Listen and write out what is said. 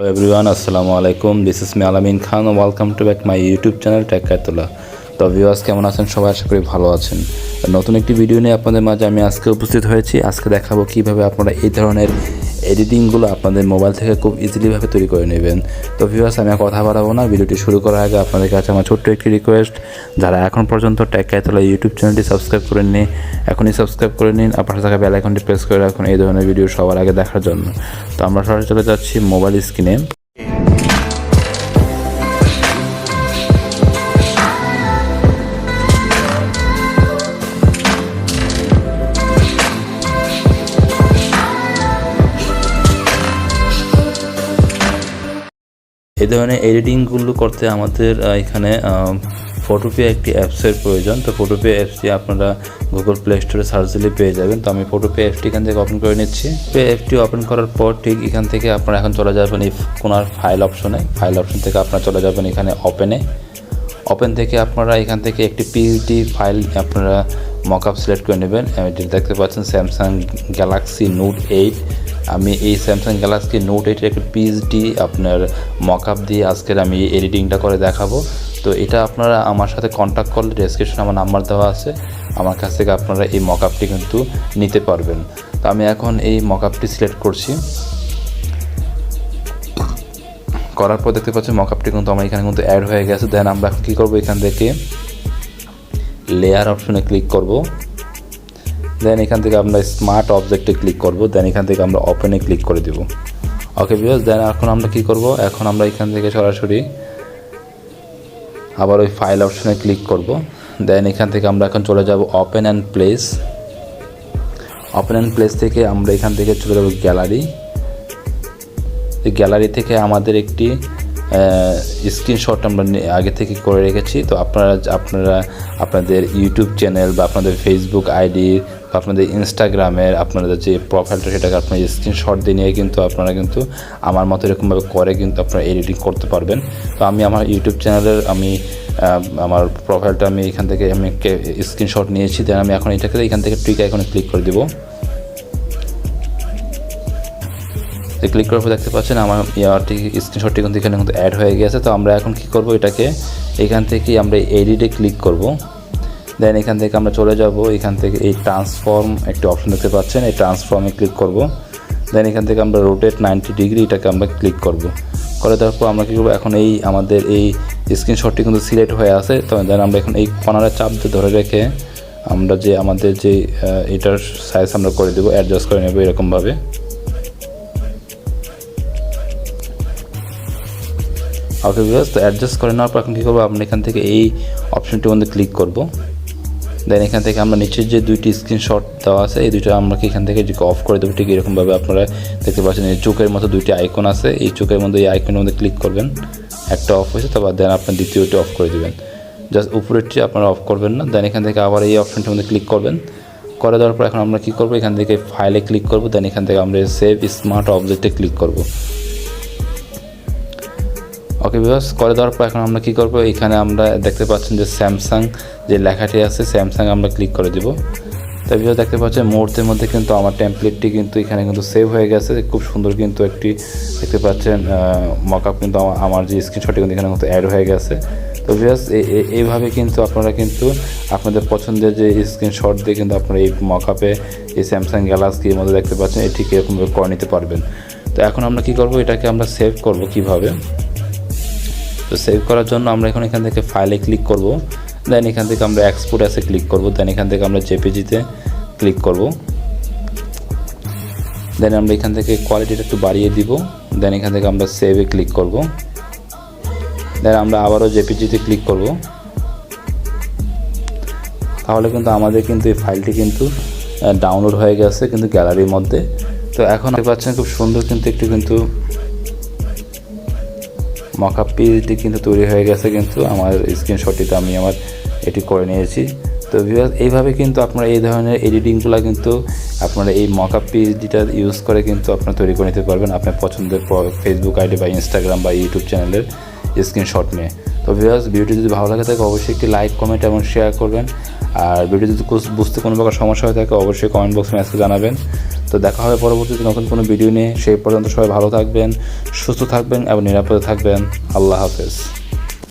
Hello everyone, Assalamu Alaikum. This is me Alamin Khan and welcome to back my YouTube channel Kaitala. তো viewers কেমন আছেন সবাই, আশা করি ভালো আছেন। নতুন একটি ভিডিও নিয়ে আপনাদের মাঝে আমি আজকে উপস্থিত হয়েছি। আজকে দেখাবো কিভাবে আপনারা এই ধরনের এডিটিংগুলো আপনাদের মোবাইল থেকে খুব ইজিলিভাবে তৈরি করে নেবেন। তো ভিউয়ার্স আমি কথা বাড়াবো না, ভিডিওটি শুরু করার আগে আপনাদের কাছে আমার ছোট্ট একটি রিকোয়েস্ট, যারা এখন পর্যন্ত কাইতালা ইউটিউব চ্যানেলটি সাবস্ক্রাইব করে নিন, এখনই সাবস্ক্রাইব করে নিন, আপনার থাকা বেল আইকনটি প্রেস করে রাখুন এই ধরনের ভিডিও সবার আগে দেখার জন্য। তো আমরা সরাসরি চলে যাচ্ছি মোবাইল স্ক্রিনে। এই ধরনের এডিটিংগুলো করতে আমাদের এখানে ফটোপে একটি অ্যাপসের প্রয়োজন। তো ফটোপে অ্যাপসটি আপনারা গুগল প্লে স্টোরে সার্চ দিলে পেয়ে যাবেন। তো আমি ফটোপে অ্যাপসটি এখান থেকে ওপেন করে নিচ্ছি। অ্যাপটি ওপেন করার পর ঠিক এখান থেকে আপনারা এখন চলে যাবেন এই কোনার ফাইল অপশনে। ফাইল অপশন থেকে আপনারা চলে যাবেন এখানে ওপেন থেকে আপনারা এখান থেকে একটি পিএসডি ফাইল আপনারা মকআপ সিলেক্ট করে নেবেন। দেখতে পাচ্ছেন স্যামসাং গ্যালাক্সি নোট 8। আমি এই স্যামসাং গ্যালাক্সি নোট 8 একটি পিএসডি আপনার মকআপ দিয়ে আজকের আমি এডিটিংটা করে দেখাবো। তো এটা আপনারা আমার সাথে কন্ট্যাক্ট করলে ডেসক্রিপশনে আমার নাম্বার দেওয়া আছে, আমার কাছ থেকে আপনারা এই মকআপটি কিন্তু নিতে পারবেন। তো আমি এখন এই মকআপটি সিলেক্ট করছি। করার পর দেখতে পাচ্ছি মকআপটি কিন্তু আমার এখানে কিন্তু অ্যাড হয়ে গেছে। দেন আমরা এখন কী করবো, এখান থেকে লেয়ার অপশনে ক্লিক করব। দেন এখান থেকে আমরা স্মার্ট অবজেক্টে ক্লিক করব। দেন এখান থেকে আমরা ওপেনে ক্লিক করে দেব। ওকে ভিউয়ার্স, দেন এখন আমরা কী করব, এখন আমরা এখান থেকে সরাসরি আবার ওই ফাইল অপশনে ক্লিক করব। দেন এখান থেকে আমরা এখন চলে যাব open and place. Open and place থেকে আমরা এখান থেকে চলে যাব গ্যালারি। এই গ্যালারি থেকে আমাদের একটি স্ক্রিনশট আমরা আগে থেকে করে রেখেছি। তো আপনারা আপনাদের ইউটিউব চ্যানেল বা আপনাদের ফেসবুক আইডি বা আপনাদের ইনস্টাগ্রামের আপনাদের যে প্রোফাইলটা সেটাকে আপনার স্ক্রিনশট দিয়ে নিয়ে কিন্তু আপনারা কিন্তু আমার মতো এরকমভাবে করে কিন্তু আপনারা এডিটিং করতে পারবেন। তো আমি আমার ইউটিউব চ্যানেলের আমার প্রোফাইলটা আমি এখান থেকে আমি স্ক্রিনশট নিয়েছি। দেন আমি এখন এটাকে এখান থেকে ট্রিক আইকনে ক্লিক করে দেবো। ক্লিক করার পর দেখতে পাচ্ছেন আমার স্ক্রিনশটটি কিন্তু এখানে কিন্তু অ্যাড হয়ে গেছে। তো আমরা এখন কী করব, এটাকে এখান থেকে আমরা এডিটে ক্লিক করব। দেন এখান থেকে আমরা চলে যাব, এখান থেকে এই ট্রান্সফর্ম একটি অপশন দেখতে পাচ্ছেন, এই ট্রান্সফর্মে ক্লিক করব। দেন এখান থেকে আমরা রোটেট 90 ডিগ্রি এটাকে আমরা ক্লিক করব। করে দেওয়ার পর আমরা কী করবো, এখন আমাদের এই স্ক্রিনশটটি কিন্তু সিলেক্ট হয়ে আছে। তো দেন আমরা এখন এই কর্নারে চাপ দিয়ে ধরে রেখে আমরা আমাদের যে এটার সাইজ আমরা করে দেবো, অ্যাডজাস্ট করে নেব এরকমভাবে। ওকে ভিউয়ার্স, তো অ্যাডজাস্ট করে নেওয়ার পর এখন কী করবো, আমরা এখান থেকে এই অপশনটির মধ্যে ক্লিক করব। দেন এখান থেকে আমরা নিচের যে দুইটি স্ক্রিনশট দেওয়া আছে এই দুইটা আমরা এখান থেকে অফ করে দেবো। ঠিক এরকমভাবে আপনারা দেখতে পাচ্ছেন এই চোখের মতো দুইটি আইকন আছে, এই চোখের মধ্যে এই আইকনের মধ্যে ক্লিক করবেন। একটা অফ হয়েছে, তারপর দেন আপনার দ্বিতীয়টি অফ করে দেবেন। জাস্ট উপরেরটি আপনারা অফ করবেন না। দেন এখান থেকে আবার এই অপশনটির মধ্যে ক্লিক করবেন। করে দেওয়ার পর এখন আমরা কী করবো, এখান থেকে ফাইলে ক্লিক করব। দেন এখান থেকে আমরা সেভ স্মার্ট অবজেক্টে ক্লিক করব। ওকে ভিউয়ার্স, করে দেওয়ার পর এখন আমরা কী করবো, এখানে আমরা দেখতে পাচ্ছেন যে স্যামসাং যে লেখাটি আছে স্যামসাং আমরা ক্লিক করে দেবো। তাই ভিউয়ার্স দেখতে পাচ্ছেন মুহূর্তের মধ্যে কিন্তু আমার টেমপ্লেটটি কিন্তু এখানে কিন্তু সেভ হয়ে গেছে। খুব সুন্দর কিন্তু একটি দেখতে পাচ্ছেন মকআপ কিন্তু আমার যে স্ক্রিনশটটি কিন্তু এখানে কিন্তু অ্যাড হয়ে গেছে। তো ভিউয়ার্স এইভাবে কিন্তু আপনারা কিন্তু আপনাদের পছন্দের যে স্ক্রিনশট দিয়ে কিন্তু আপনারা এই মকআপে এই স্যামসাং গ্যালাক্সির মধ্যে দেখতে পাচ্ছেন এটি এরকমভাবে করে নিতে পারবেন। তো এখন আমরা কী করবো, এটাকে আমরা সেভ করব কীভাবে। তো সেভ করার জন্য আমরা এখান থেকে ফাইলে ক্লিক করব। দেন এখান থেকে আমরা এক্সপোর্ট অ্যাসে ক্লিক করব। দেন এখান থেকে আমরা জেপিজিতে ক্লিক করব। দেন আমরা এখান থেকে কোয়ালিটিটা একটু বাড়িয়ে দিব। দেন এখান থেকে আমরা সেভে ক্লিক করব। দেন আমরা আবারও জেপিজিতে ক্লিক করব। তাহলে কিন্তু আমাদের কিন্তু এই ফাইলটি কিন্তু ডাউনলোড হয়ে গেছে কিন্তু গ্যালারির মধ্যে। তো এখন দেখতে পাচ্ছেন খুব সুন্দর কিন্তু একটু কিন্তু মকআপ পিএসডি কিন্তু তৈরি হয়ে গেছে। কিন্তু আমার স্ক্রিনশটটিতে আমি এটি করে নিয়েছি। তো ভিউয়ার্স এইভাবে কিন্তু আপনারা এই ধরনের এডিটিংগুলো কিন্তু আপনারা এই মকআপ পিএসডিটা ইউজ করে কিন্তু আপনারা তৈরি করে নিতে পারবেন আপনার পছন্দের ফেসবুক আইডি বা ইনস্টাগ্রাম বা ইউটিউব চ্যানেলের স্ক্রিনশট নিয়ে। তো ভিউয়ার্স ভিডিওটি যদি ভালো লাগে থাকে অবশ্যই একটি লাইক, কমেন্ট এবং শেয়ার করবেন। আর ভিডিও যদি বুঝতে কোনো প্রকার সমস্যা হয়ে থাকে অবশ্যই কমেন্ট বক্সে মেসেজ জানাবেন। তো দেখা হবে পরবর্তীতে নতুন কোনো ভিডিও নিয়ে। সেই পর্যন্ত সবাই ভালো থাকবেন, সুস্থ থাকবেন এবং নিরাপদে থাকবেন। আল্লাহ হাফেজ।